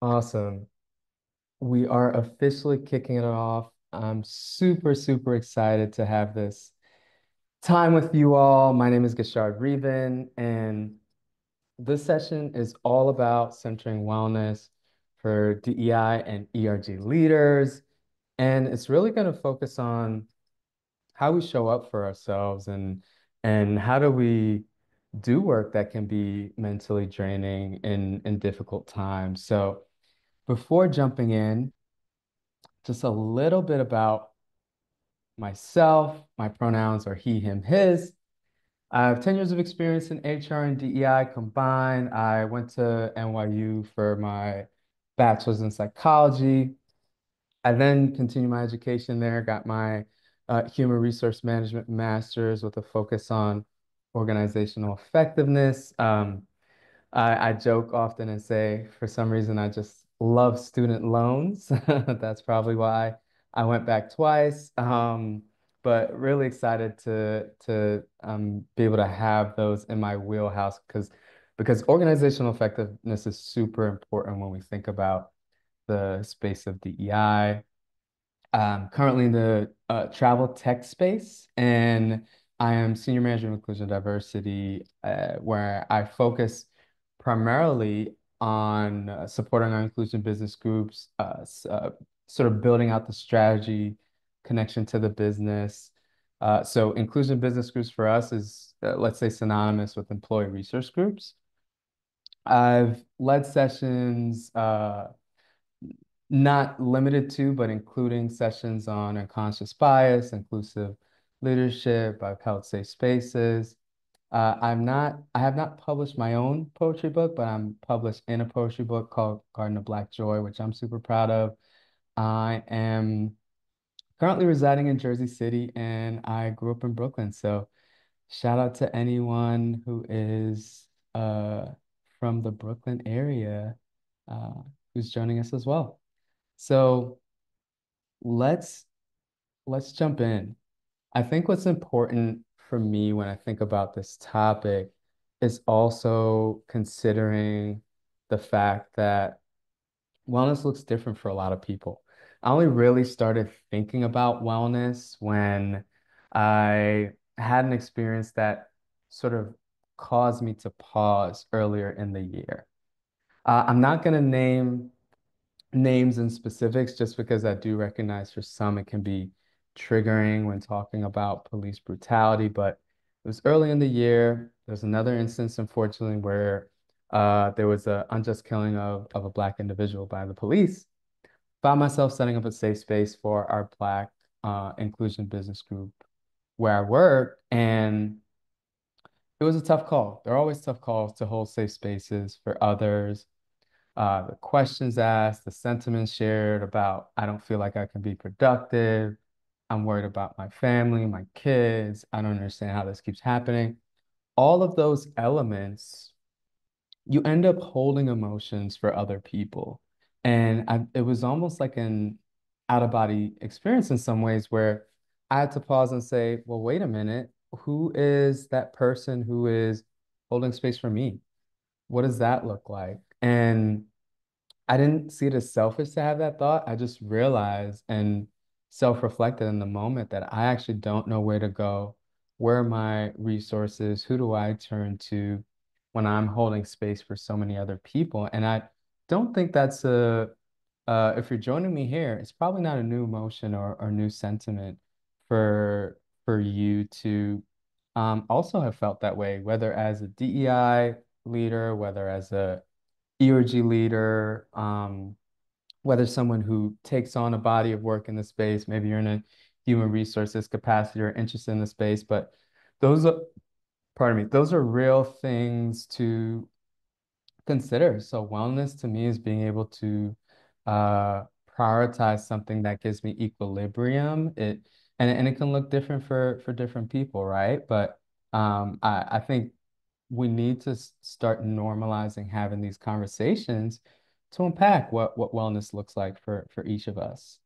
Awesome. We are officially kicking it off. I'm super, super excited to have this time with you all. My name is Gashard Reven, and this session is all about centering wellness for DEI and ERG leaders. And it's really going to focus on how we show up for ourselves and how do we do work that can be mentally draining in difficult times. So before jumping in, just a little bit about myself. My pronouns are he, him, his. I have 10 years of experience in HR and DEI combined. I went to NYU for my bachelor's in psychology. I then continued my education there, got my human resource management master's with a focus on organizational effectiveness. I joke often and say, for some reason, I just love student loans. That's probably why I went back twice. But really excited to be able to have those in my wheelhouse because organizational effectiveness is super important when we think about the space of DEI. Currently in the travel tech space, and I am senior manager of inclusion and diversity, where I focus primarily on supporting our inclusion business groups, sort of building out the strategy connection to the business. So inclusion business groups for us is, let's say, synonymous with employee resource groups. I've led sessions, not limited to, but including sessions on unconscious bias, inclusive leadership. I've held safe spaces. I have not published my own poetry book, but I'm published in a poetry book called Garden of Black Joy, which I'm super proud of. I am currently residing in Jersey City and I grew up in Brooklyn. So shout out to anyone who is from the Brooklyn area uh, who's joining us as well. So let's let's jump in. I think what's important for me when I think about this topic is also considering the fact that wellness looks different for a lot of people. I only really started thinking about wellness when I had an experience that sort of caused me to pause earlier in the year. I'm not going to name names and specifics just because I do recognize for some it can be triggering when talking about police brutality. But it was early in the year. There's another instance, unfortunately, where there was an unjust killing of a Black individual by the police. Found myself setting up a safe space for our Black inclusion business group where I work, and it was a tough call. There are always tough calls to hold safe spaces for others, the questions asked, the sentiments shared about, I don't feel like I can be productive. I'm worried about my family, my kids. I don't understand how this keeps happening. All of those elements, you end up holding emotions for other people. And it was almost like an out of body experience in some ways where I had to pause and say, well, wait a minute. Who is that person who is holding space for me? What does that look like? And I didn't see it as selfish to have that thought. I just realized and self-reflected in the moment that I actually don't know where to go. Where are my resources? Who do I turn to when I'm holding space for so many other people? And I don't think that's if you're joining me here, it's probably not a new emotion or new sentiment for you to also have felt that way, whether as a DEI leader, whether as a ERG leader, whether someone who takes on a body of work in the space, maybe you're in a human resources capacity or interested in the space, but those are, pardon me, those are real things to consider. So wellness to me is being able to uh, prioritize something that gives me equilibrium. And it can look different for different people, right? But I think we need to start normalizing having these conversations to unpack what wellness looks like for each of us.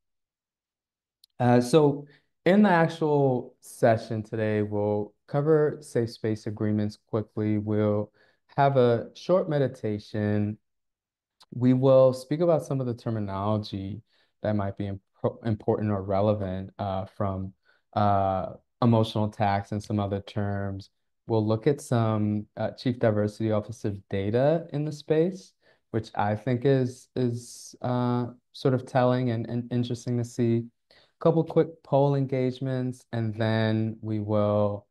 So in the actual session today, we'll cover safe space agreements quickly. We'll have a short meditation We will speak about some of the terminology that might be important or relevant from uh, emotional tax and some other terms. We'll look at some Chief Diversity Officer data in the space, which I think is sort of telling and interesting to see. A couple quick poll engagements, and then we will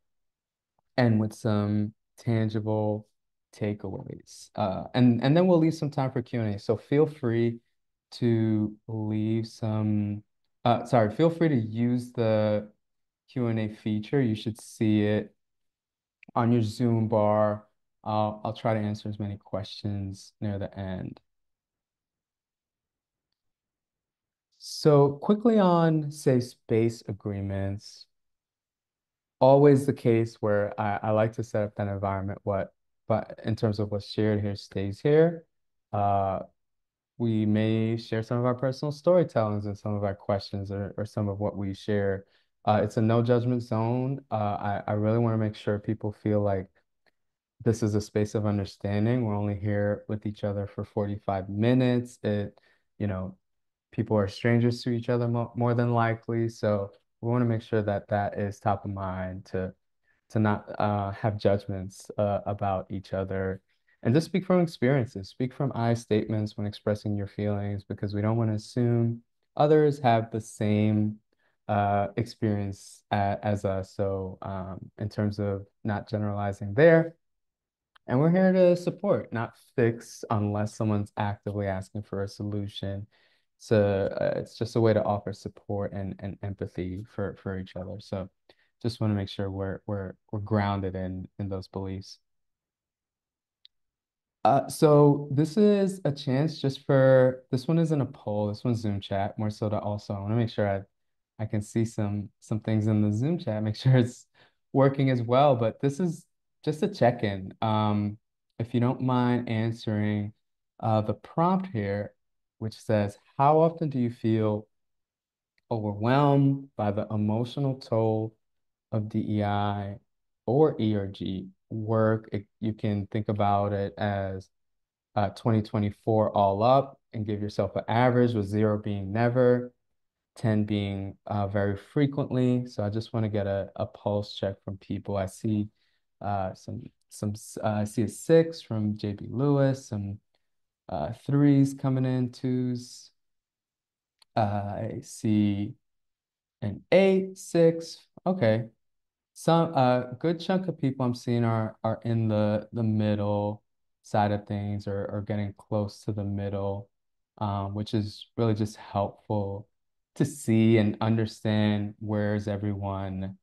end with some tangible takeaways. And then we'll leave some time for Q&A. So feel free to leave some, feel free to use the Q&A feature. You should see it on your Zoom bar. I'll try to answer as many questions near the end. So quickly on, say, space agreements. Always the case where I like to set up that environment, but in terms of what's shared here stays here. Uh, we may share some of our personal storytellings and some of our questions or some of what we share. It's a no judgment zone. I really want to make sure people feel like this is a space of understanding. We're only here with each other for 45 minutes. You know, people are strangers to each other more than likely. So we want to make sure that that is top of mind to not have judgments about each other and just speak from experiences, speak from I statements when expressing your feelings because we don't want to assume others have the same experience as us. So in terms of not generalizing there, and we're here to support, not fix unless someone's actively asking for a solution. So it's just a way to offer support and empathy for each other. So just want to make sure we're grounded in those beliefs. So this is a chance just for this one isn't a poll, this one's Zoom chat, more so to also I want to make sure I can see some things in the Zoom chat, make sure it's working as well. But this is just a check-in. If you don't mind answering the prompt here, which says, how often do you feel overwhelmed by the emotional toll of DEI or ERG work? You can think about it as 2024 all up and give yourself an average with 0 being never, 10 being very frequently. So I just want to get a pulse check from people. I see I see a 6 from JB Lewis, some 3s coming in, 2s. I see an 8, 6. Okay. Some good chunk of people I'm seeing are in the middle side of things or getting close to the middle, which is really just helpful to see and understand where's everyone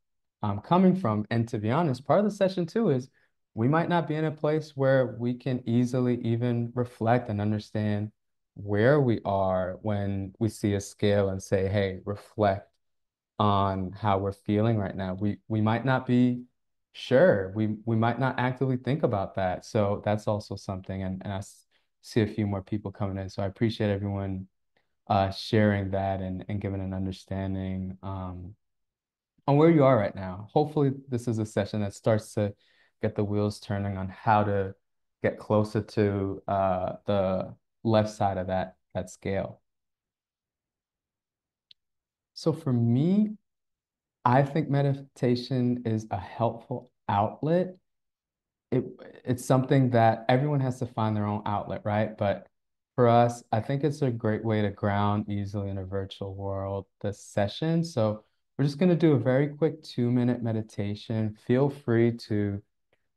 coming from. And to be honest, part of the session too is we might not be in a place where we can easily even reflect and understand where we are when we see a scale and say, hey, reflect on how we're feeling right now. We might not be sure. We might not actively think about that. So that's also something. And see a few more people coming in. So I appreciate everyone sharing that and giving an understanding on where you are right now. Hopefully this is a session that starts to get the wheels turning on how to get closer to the left side of that scale. So for me, I think meditation is a helpful outlet. It it's something that everyone has to find their own outlet, right? But for us, I think it's a great way to ground easily in a virtual world, the session. So we're just going to do a very quick 2-minute meditation. Feel free to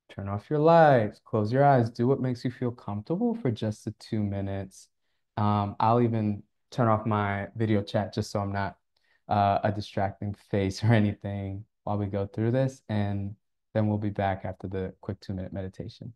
turn off your lights, close your eyes, do what makes you feel comfortable for just the 2 minutes. I'll even turn off my video chat just so I'm not a distracting face or anything while we go through this. And then we'll be back after the quick 2-minute meditation.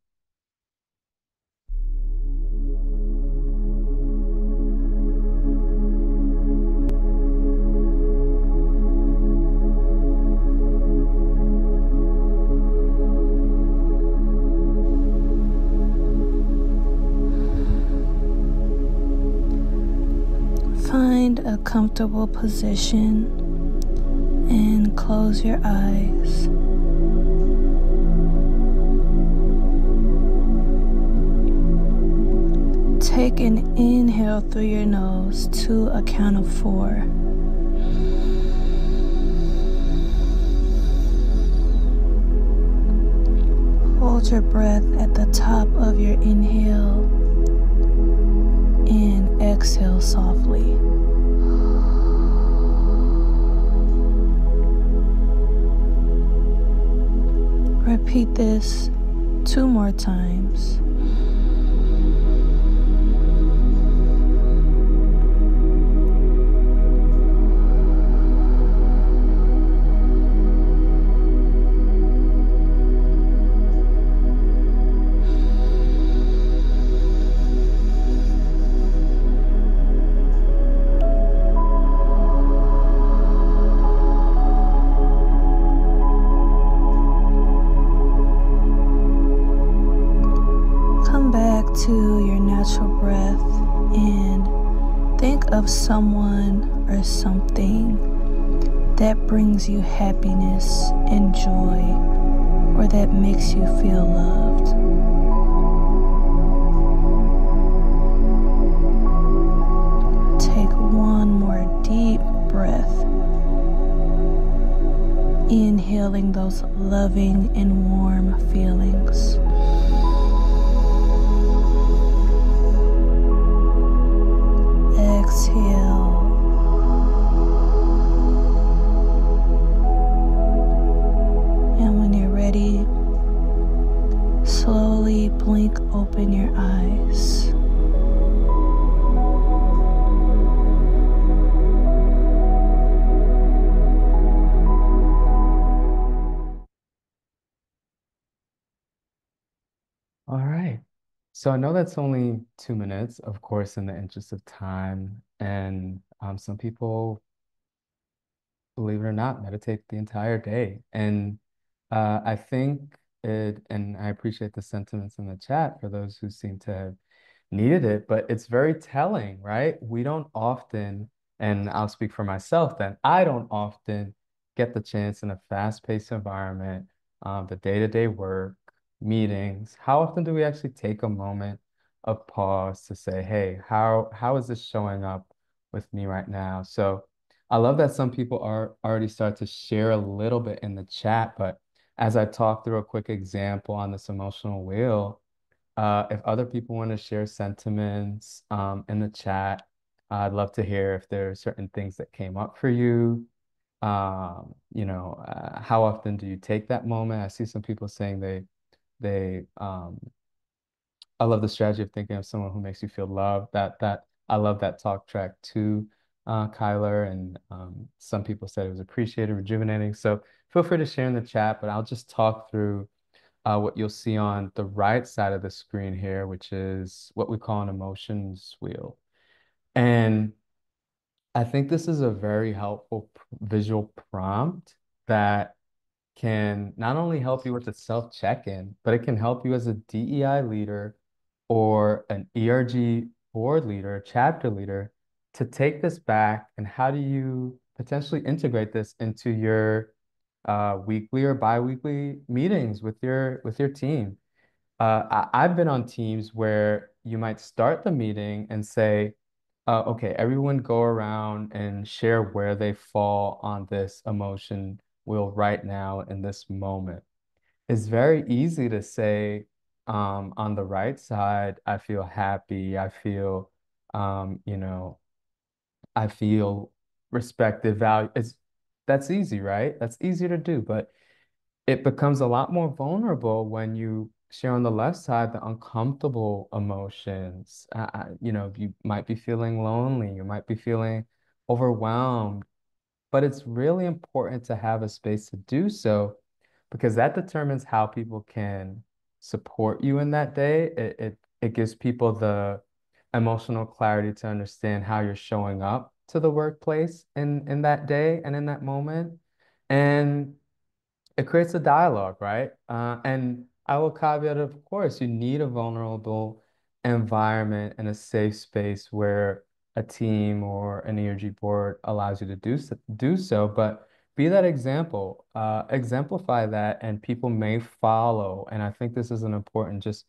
Find a comfortable position and close your eyes. Take an inhale through your nose to a count of 4. Hold your breath at the top of your inhale and exhale softly. Repeat this 2 more times. To your natural breath and think of someone or something that brings you happiness and joy or that makes you feel loved. Take one more deep breath, inhaling those loving and warm feelings. Exhale. And when you're ready, slowly blink open your eyes. All right. So I know that's only 2 minutes, of course, in the interest of time. And some people, believe it or not, meditate the entire day. And I think and I appreciate the sentiments in the chat for those who seem to have needed it, but it's very telling, right? We don't often, and I'll speak for myself then, I don't often get the chance in a fast-paced environment, the day-to-day work, meetings. How often do we actually take a moment of pause to say, hey, how is this showing up with me right now? So I love that some people are already start to share a little bit in the chat, but as I talk through a quick example on this emotional wheel, if other people want to share sentiments in the chat, I'd love to hear if there are certain things that came up for you. How often do you take that moment? I see some people saying they I love the strategy of thinking of someone who makes you feel loved. That I love that talk track too, Kyler. And some people said it was appreciated, rejuvenating. So feel free to share in the chat, but I'll just talk through what you'll see on the right side of the screen here, which is what we call an emotions wheel. And I think this is a very helpful visual prompt that can not only help you with the self check-in, but it can help you as a DEI leader or an ERG board leader, chapter leader, to take this back and how do you potentially integrate this into your weekly or bi-weekly meetings with your team. I've been on teams where you might start the meeting and say, okay, everyone go around and share where they fall on this emotion wheel right now in this moment. It's very easy to say, on the right side, I feel happy, I feel, you know, I feel respected, value. That's easy, right? That's easy to do, but it becomes a lot more vulnerable when you share on the left side the uncomfortable emotions. You might be feeling lonely, you might be feeling overwhelmed, but it's really important to have a space to do so because that determines how people can support you in that day. It gives people the emotional clarity to understand how you're showing up to the workplace in that day and in that moment. And it creates a dialogue, right? And I will caveat, of course, you need a vulnerable environment and a safe space where a team or an ERG board allows you to do so. But be that example, exemplify that, and people may follow. And I think this is an important just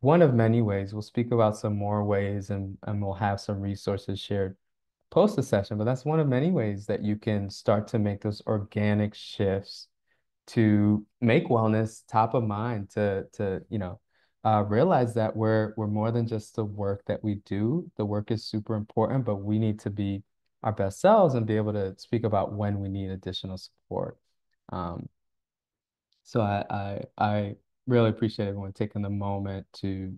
one of many ways. We'll speak about some more ways and we'll have some resources shared post the session, but that's one of many ways that you can start to make those organic shifts to make wellness top of mind to realize that we're more than just the work that we do. The work is super important, but we need to be our best selves and be able to speak about when we need additional support. Um, so I really appreciate everyone taking the moment to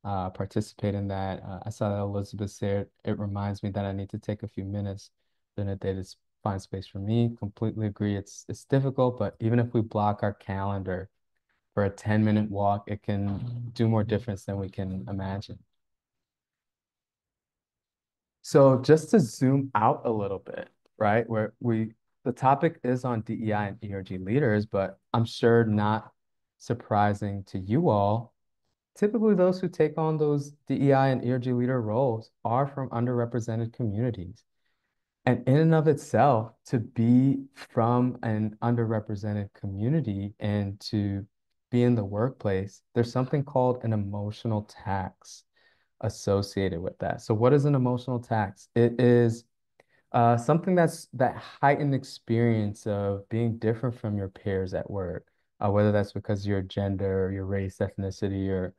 participate in that. I saw that Elizabeth said it reminds me that I need to take a few minutes during the day to find space for me. Completely agree. It's difficult, but even if we block our calendar for a 10-minute walk, it can do more difference than we can imagine. So just to zoom out a little bit, right? Where the topic is on DEI and ERG leaders, but I'm sure not surprising to you all. Typically, those who take on those DEI and ERG leader roles are from underrepresented communities. And in and of itself, to be from an underrepresented community and to be in the workplace, there's something called an emotional tax associated with that. So what is an emotional tax? It is something that heightened experience of being different from your peers at work, whether that's because your gender, your race, ethnicity, or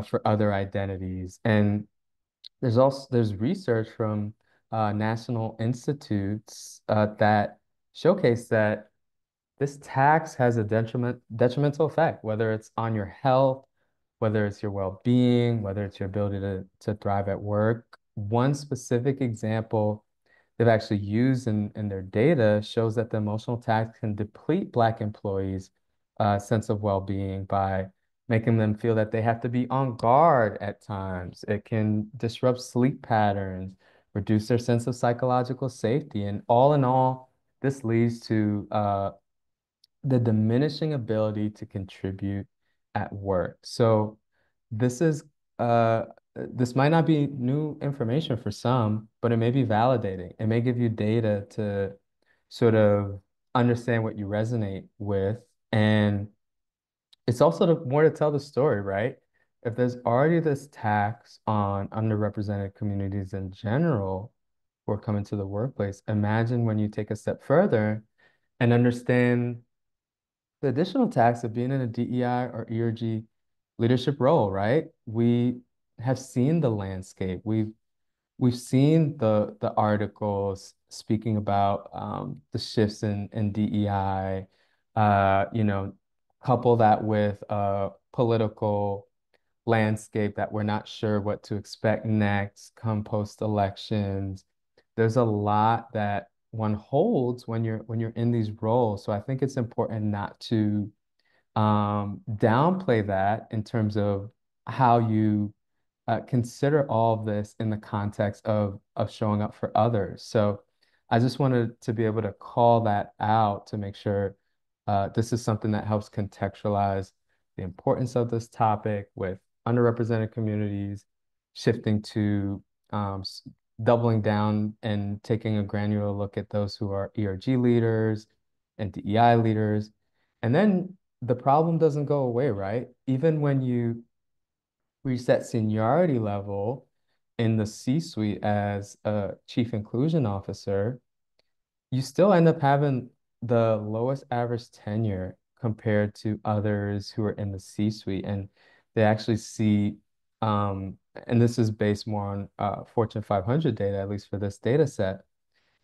for other identities. And there's research from national institutes that showcase that this tax has a detrimental effect, whether it's on your health, whether it's your well-being, whether it's your ability to thrive at work. One specific example they've actually used in their data shows that the emotional tax can deplete Black employees' sense of well-being by making them feel that they have to be on guard at times. It can disrupt sleep patterns, reduce their sense of psychological safety, and all in all, this leads to the diminishing ability to contribute at work. So this is this might not be new information for some, but it may be validating. It may give you data to sort of understand what you resonate with. And it's also more to tell the story, right? If there's already this tax on underrepresented communities in general who are coming to the workplace, imagine when you take a step further and understand the additional tax of being in a DEI or ERG leadership role, right? We have seen the landscape. We've seen the articles speaking about the shifts in DEI. Couple that with a political landscape that we're not sure what to expect next come post elections. There's a lot that one holds when you're in these roles. So I think it's important not to downplay that in terms of how you consider all of this in the context of showing up for others. So I just wanted to be able to call that out to make sure this is something that helps contextualize the importance of this topic with underrepresented communities, shifting to doubling down and taking a granular look at those who are ERG leaders and DEI leaders. And then the problem doesn't go away, right? Even when you reach that seniority level in the C-suite as a chief inclusion officer, you still end up having the lowest average tenure compared to others who are in the C-suite. And they actually see, and this is based more on Fortune 500 data, at least for this data set.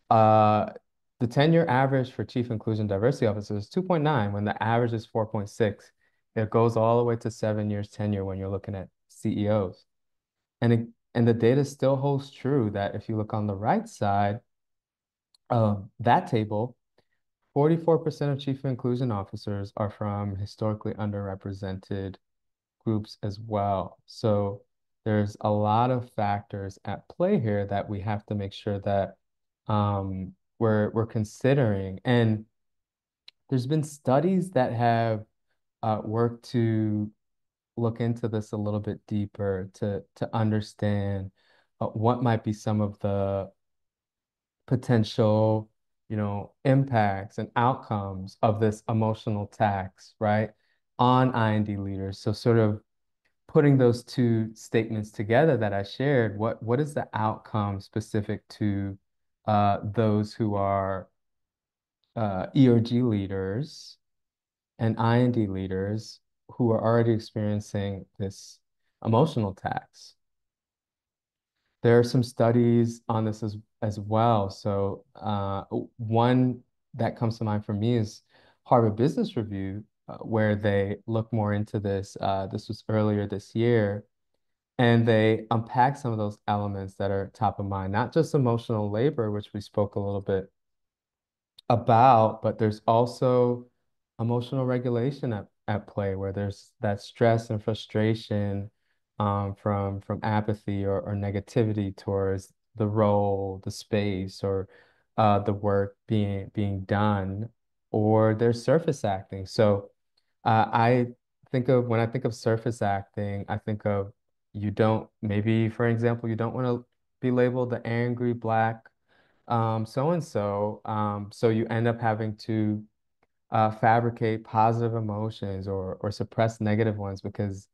Uh, the tenure average for chief inclusion diversity officers is 2.9 when the average is 4.6. It goes all the way to 7 years tenure when you're looking at CEOs. And the data still holds true that if you look on the right side of that table, 44% of chief inclusion officers are from historically underrepresented groups as well. So there's a lot of factors at play here that we have to make sure that we're considering. And there's been studies that have worked to look into this a little bit deeper to understand what might be some of the potential, impacts and outcomes of this emotional tax, right, on I&D leaders. So sort of putting those two statements together that I shared, what is the outcome specific to those who are ERG leaders and IND leaders who are already experiencing this emotional tax? There are some studies on this as well. So one that comes to mind for me is Harvard Business Review, where they look more into this. This was earlier this year, and they unpack some of those elements that are top of mind, not just emotional labor, which we spoke a little bit about, but there's also emotional regulation at play where there's that stress and frustration from apathy or negativity towards the role, the space, or the work being done, or there's surface acting. So I think of when I think of surface acting, I think of you don't maybe, for example, you don't want to be labeled the angry black so and so. So you end up having to fabricate positive emotions or suppress negative ones because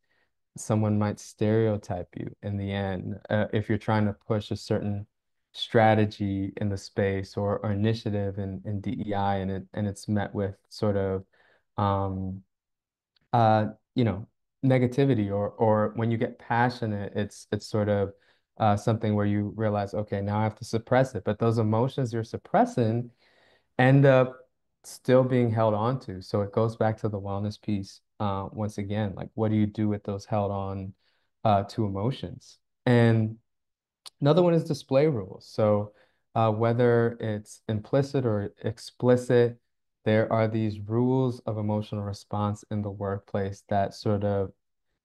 someone might stereotype you in the end if you're trying to push a certain strategy in the space or initiative in DEI and it's met with sort of um, uh, you know, negativity or when you get passionate, it's sort of something where you realize, okay, now I have to suppress it. But those emotions you're suppressing end up still being held on to. So it goes back to the wellness piece once again. Like, what do you do with those held on to emotions? And another one is display rules. So whether it's implicit or explicit, there are these rules of emotional response in the workplace that sort of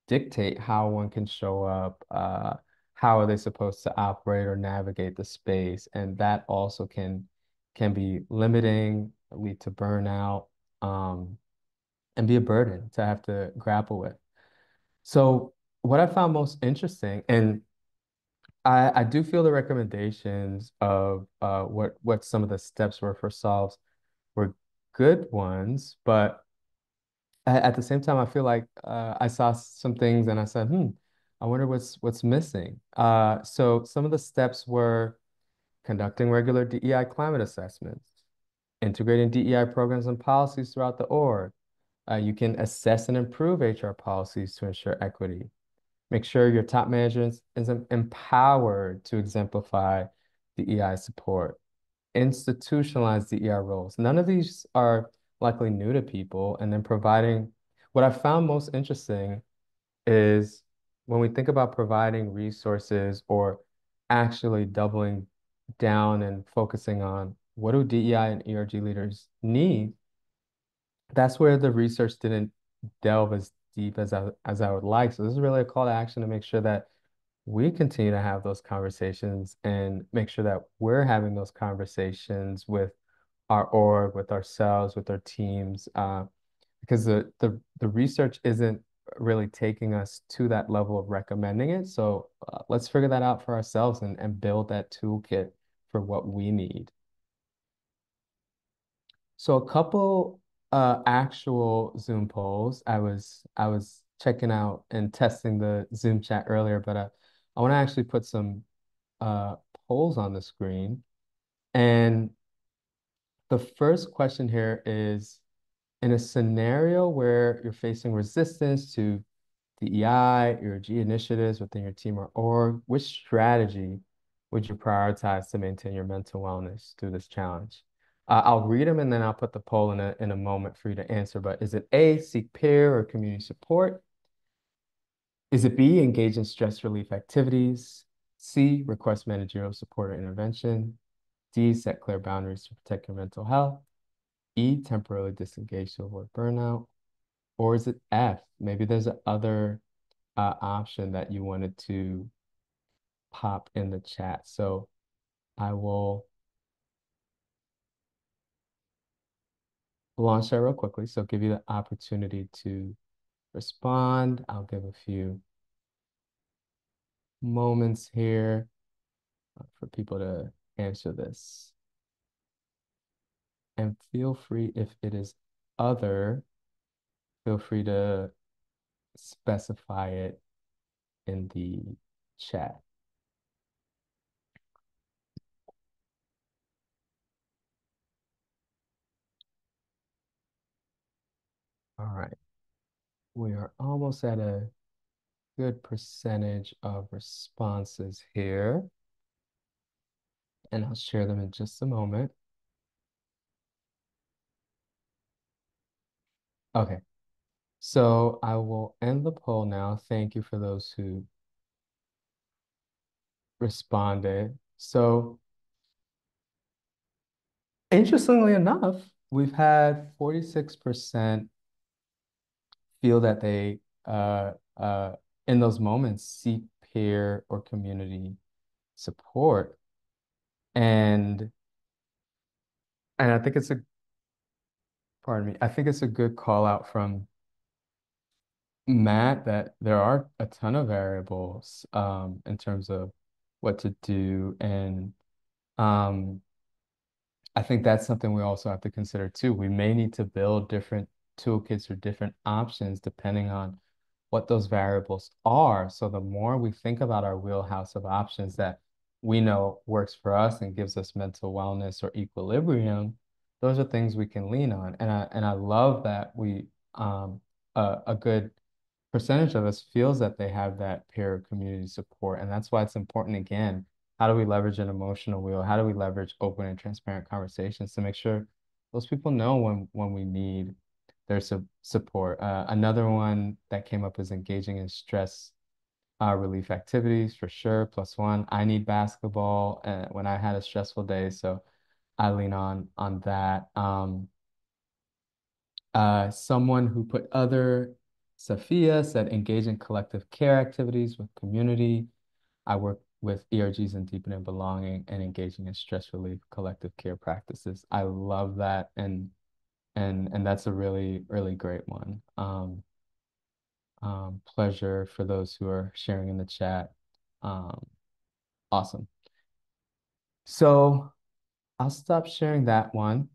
dictate how one can show up, how are they supposed to operate or navigate the space, and that also can be limiting, lead to burnout, and be a burden to have to grapple with. So what I found most interesting, and I do feel the recommendations of what some of the steps were for solves were good ones, but at the same time, I feel like I saw some things and I said, I wonder what's missing. So some of the steps were conducting regular DEI climate assessments, integrating DEI programs and policies throughout the org. You can assess and improve HR policies to ensure equity. Make sure your top management is empowered to exemplify DEI support. Institutionalize DEI roles. None of these are likely new to people. And then providing, what I found most interesting is when we think about providing resources or actually doubling down and focusing on what do DEI and ERG leaders need, that's where the research didn't delve as deep as I would like. So this is really a call to action to make sure that we continue to have those conversations and make sure that we're having those conversations with our org, with ourselves, with our teams, because the research isn't really taking us to that level of recommending it. So let's figure that out for ourselves and build that toolkit for what we need. So a couple actual Zoom polls. I was checking out and testing the Zoom chat earlier, but I want to actually put some uh, polls on the screen. And the first question here is, in a scenario where you're facing resistance to DEI, your G initiatives within your team or org, which strategy would you prioritize to maintain your mental wellness through this challenge? I'll read them and then I'll put the poll in a moment for you to answer. But is it A, seek peer or community support? Is it B, engage in stress relief activities? C, request managerial support or intervention? D, set clear boundaries to protect your mental health? E, temporarily disengage to avoid burnout? Or is it F? Maybe there's a other option that you wanted to pop in the chat. So I will launch that real quickly. So give you the opportunity to respond. I'll give a few moments here for people to answer this. And feel free, if it is other, feel free to specify it in the chat. All right. We are almost at a good percentage of responses here, and I'll share them in just a moment. Okay, so I will end the poll now. Thank you for those who responded. So, interestingly enough, we've had 46% feel that they in those moments seek peer or community support. And I think it's a pardon me, I think it's a good call out from Matt that there are a ton of variables in terms of what to do. And um I think that's something we also have to consider too. We may need to build different toolkits or different options depending on what those variables are. So the more we think about our wheelhouse of options that we know works for us and gives us mental wellness or equilibrium, those are things we can lean on. And I love that we a good percentage of us feels that they have that peer community support. And that's why it's important again. How do we leverage an emotional wheel? How do we leverage open and transparent conversations to make sure those people know when we need their support? Another one that came up is engaging in stress relief activities for sure. +1. I need basketball when I had a stressful day, so I lean on that. Someone who put other, Sophia said, engage in collective care activities with community. I work with ERGs and deepening belonging and engaging in stress relief collective care practices. I love that, and that's a really, really great one. Pleasure for those who are sharing in the chat. Um, awesome. So I'll stop sharing that one.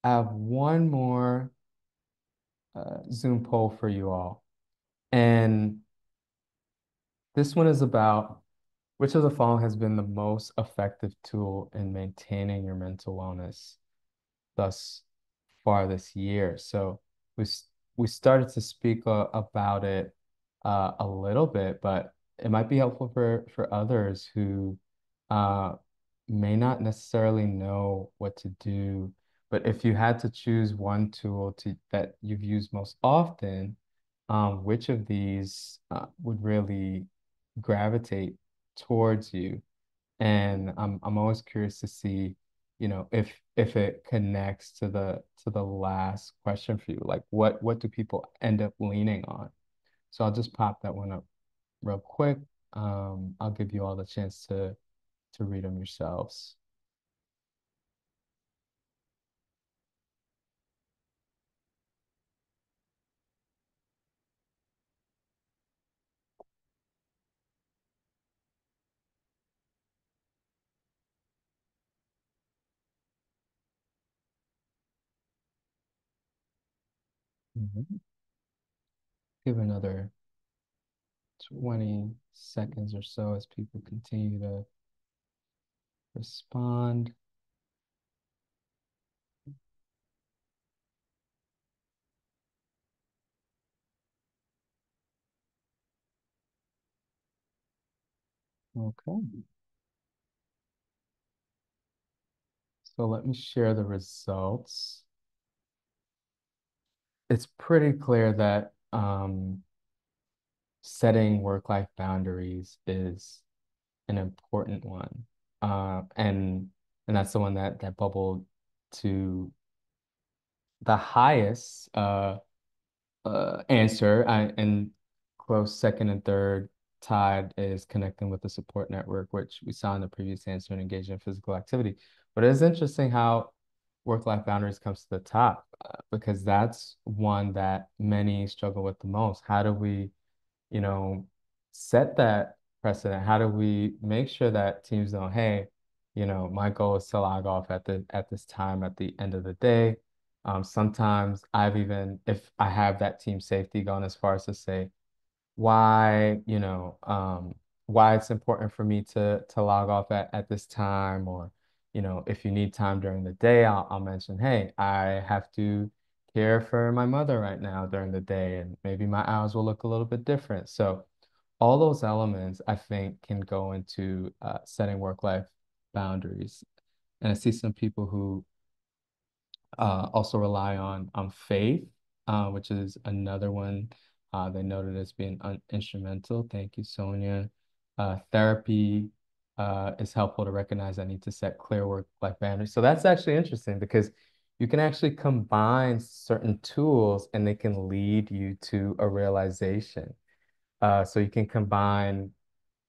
I have one more Zoom poll for you all. And this one is about which of the following has been the most effective tool in maintaining your mental wellness thus far this year. So we we started to speak about it a little bit, but it might be helpful for others who uh, may not necessarily know what to do. But if you had to choose one tool that you've used most often, which of these would really gravitate towards you? And I'm always curious to see, if it connects to the last question for you. Like what do people end up leaning on? So I'll just pop that one up real quick. I'll give you all the chance to read them yourselves. Mhm. Give another 20 seconds or so as people continue to respond. Okay. So let me share the results. It's pretty clear that setting work-life boundaries is an important one. And that's the one that bubbled to the highest answer. And close second and third tied is connecting with the support network, which we saw in the previous answer and engaging in physical activity. But it's interesting how work-life boundaries comes to the top because that's one that many struggle with the most. How do we set that precedent? How do we make sure that teams know, hey, my goal is to log off at this time at the end of the day. Sometimes if I have that team safety gone as far as to say, why, why it's important for me to log off at this time, or, if you need time during the day, I'll mention, hey, I have to care for my mother right now during the day, and maybe my hours will look a little bit different. So all those elements, I think, can go into setting work-life boundaries. And I see some people who also rely on faith, which is another one they noted as being instrumental. Thank you, Sonia. Therapy is helpful to recognize I need to set clear work-life boundaries. So that's actually interesting because you can actually combine certain tools and they can lead you to a realization. So you can combine,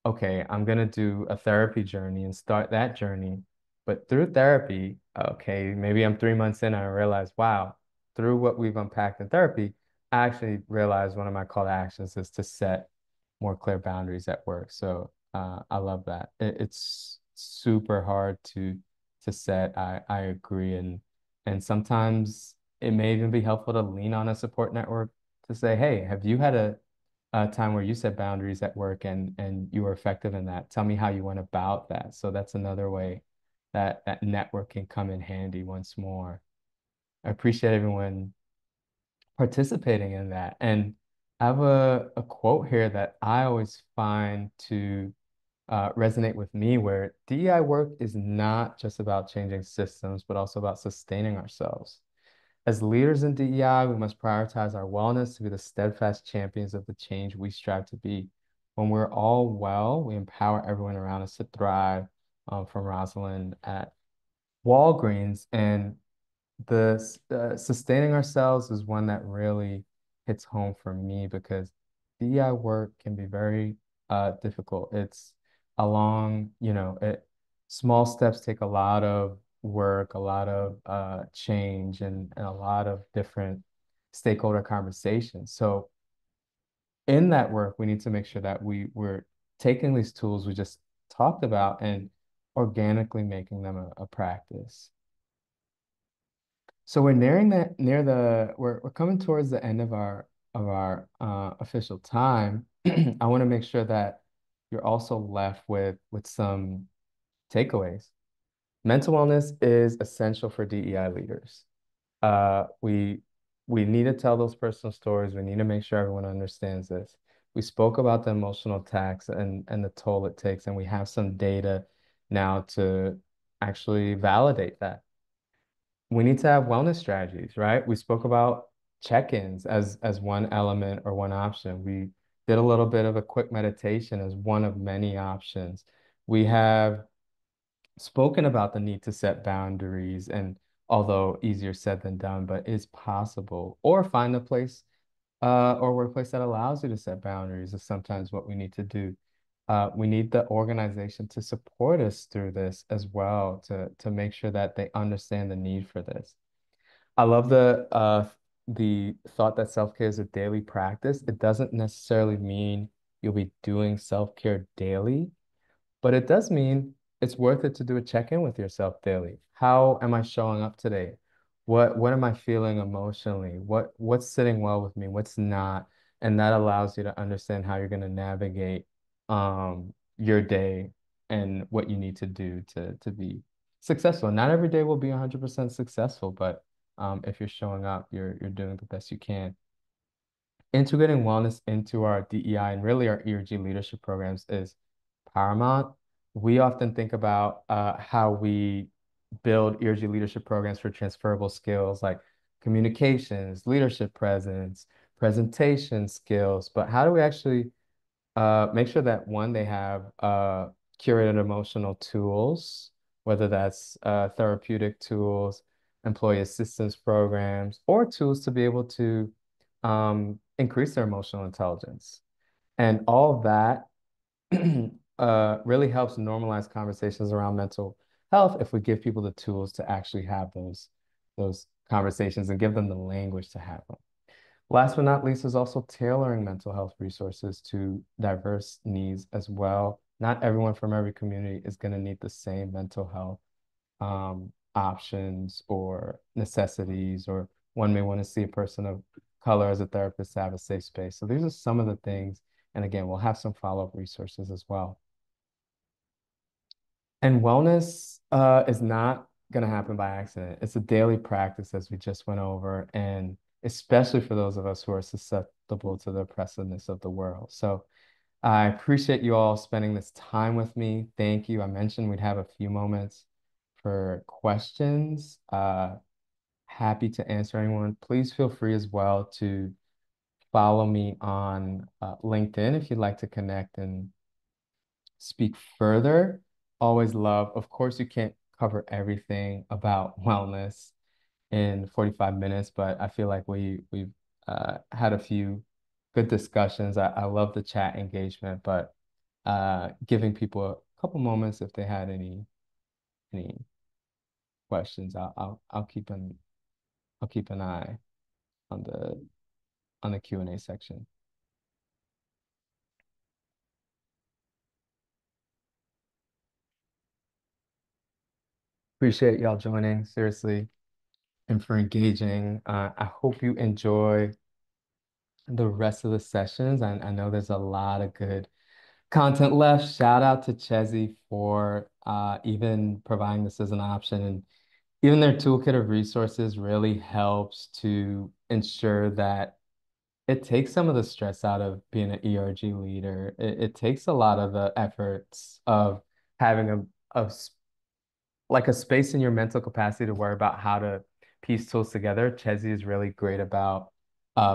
okay, I'm gonna do a therapy journey and start that journey. But through therapy, okay, maybe I'm 3 months in and I realize, wow, through what we've unpacked in therapy, I actually realized one of my call to actions is to set more clear boundaries at work. So I love that. It's super hard to set. I agree, and sometimes it may even be helpful to lean on a support network to say, hey, have you had a time where you set boundaries at work and you were effective in that? Tell me how you went about that. So that's another way that network can come in handy once more. I appreciate everyone participating in that. And I have a quote here that I always find to resonate with me, where DEI work is not just about changing systems, but also about sustaining ourselves. As leaders in DEI, we must prioritize our wellness to be the steadfast champions of the change we strive to be. When we're all well, we empower everyone around us to thrive. From Rosalind at Walgreens. And the sustaining ourselves is one that really hits home for me because DEI work can be very difficult. It's a long, small steps take a lot of work, a lot of change, and a lot of different stakeholder conversations. So in that work, we need to make sure that we're taking these tools we just talked about and organically making them a practice. So we're nearing that near the we're coming towards the end of our official time. I want to make sure that you're also left with some takeaways. Mental wellness is essential for DEI leaders. We need to tell those personal stories. We need to make sure everyone understands this. We spoke about the emotional tax and the toll it takes, and we have some data now to actually validate that. We need to have wellness strategies, right? We spoke about check-ins as one element or one option. We did a little bit of a quick meditation as one of many options. We have spoken about the need to set boundaries, and although easier said than done, but is possible. Or find a place or workplace that allows you to set boundaries is sometimes what we need to do. We need the organization to support us through this as well to make sure that they understand the need for this. I love the thought that self-care is a daily practice. It doesn't necessarily mean you'll be doing self-care daily, but it does mean it's worth it to do a check-in with yourself daily. How am I showing up today? What am I feeling emotionally? What's sitting well with me? What's not? And that allows you to understand how you're going to navigate your day and what you need to do to be successful. Not every day will be 100% successful, but if you're showing up, you're doing the best you can. Integrating wellness into our DEI and really our ERG leadership programs is paramount. We often think about how we build ERG leadership programs for transferable skills like communications, leadership presence, presentation skills, but how do we actually make sure that one, they have curated emotional tools, whether that's therapeutic tools, employee assistance programs, or tools to be able to increase their emotional intelligence. And all of that really helps normalize conversations around mental health if we give people the tools to actually have those conversations and give them the language to have them. Last but not least is also tailoring mental health resources to diverse needs as well. Not everyone from every community is going to need the same mental health options or necessities, or one may want to see a person of color as a therapist to have a safe space. So these are some of the things And again, we'll have some follow-up resources as well. And wellness is not going to happen by accident. It's a daily practice, as we just went over, and especially for those of us who are susceptible to the oppressiveness of the world. So I appreciate you all spending this time with me. Thank you. I mentioned we'd have a few moments for questions. Happy to answer anyone. Please feel free as well to follow me on LinkedIn if you'd like to connect and speak further. Always love. Of course, you can't cover everything about wellness in 45 minutes, but I feel like we've had a few good discussions. I love the chat engagement, but giving people a couple moments if they had any questions, I'll keep an eye on the Q&A section. Appreciate y'all joining, seriously, and for engaging. I hope you enjoy the rest of the sessions. I know there's a lot of good content left. Shout out to Chezzy for even providing this as an option. And even their toolkit of resources really helps to ensure that it takes some of the stress out of being an ERG leader. It takes a lot of the efforts of having like a space in your mental capacity to worry about how to piece tools together. Chezzy is really great about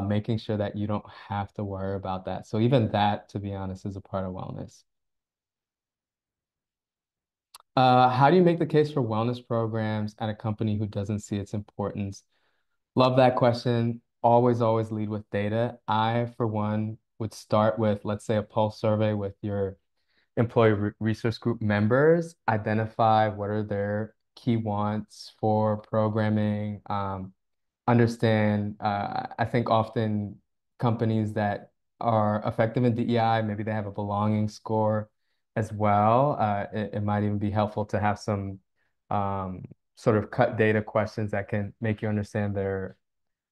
making sure that you don't have to worry about that. So even that, to be honest, is a part of wellness. How do you make the case for wellness programs at a company who doesn't see its importance? Love that question. Always lead with data. I, for one, would start with, let's say, a pulse survey with your employee resource group members, identify what are their key wants for programming, understand, I think often companies that are effective in DEI, maybe they have a belonging score as well. It might even be helpful to have some um, sort of cut data questions that can make you understand their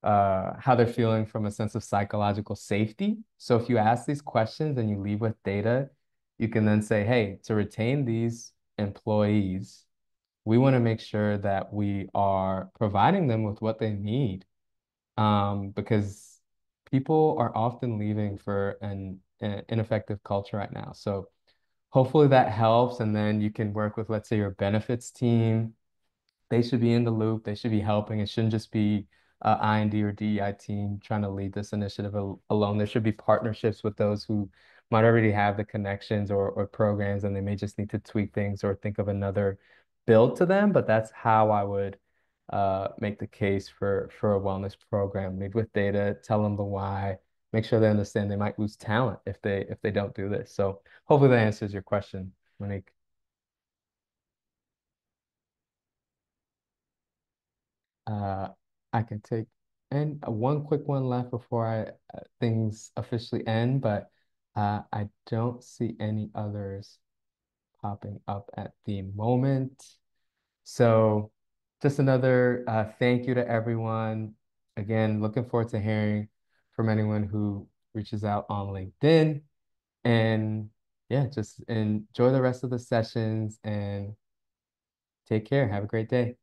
how they're feeling from a sense of psychological safety. So if you ask these questions and you leave with data, you can then say, hey, to retain these employees, we want to make sure that we are providing them with what they need. Because people are often leaving for an ineffective culture right now. So hopefully that helps. And then you can work with, let's say, your benefits team. They should be in the loop. They should be helping. It shouldn't just be I&D or DEI team trying to lead this initiative alone. There should be partnerships with those who might already have the connections or programs, and they may just need to tweak things or think of another build to them. But that's how I would make the case for a wellness program. Lead with data, tell them the why, make sure they understand they might lose talent if they don't do this. So hopefully that answers your question, Monique. Uh, I can take and one quick one left before things officially end, but I don't see any others popping up at the moment. So just another thank you to everyone. Again, looking forward to hearing from anyone who reaches out on LinkedIn. And yeah, just enjoy the rest of the sessions and take care. Have a great day.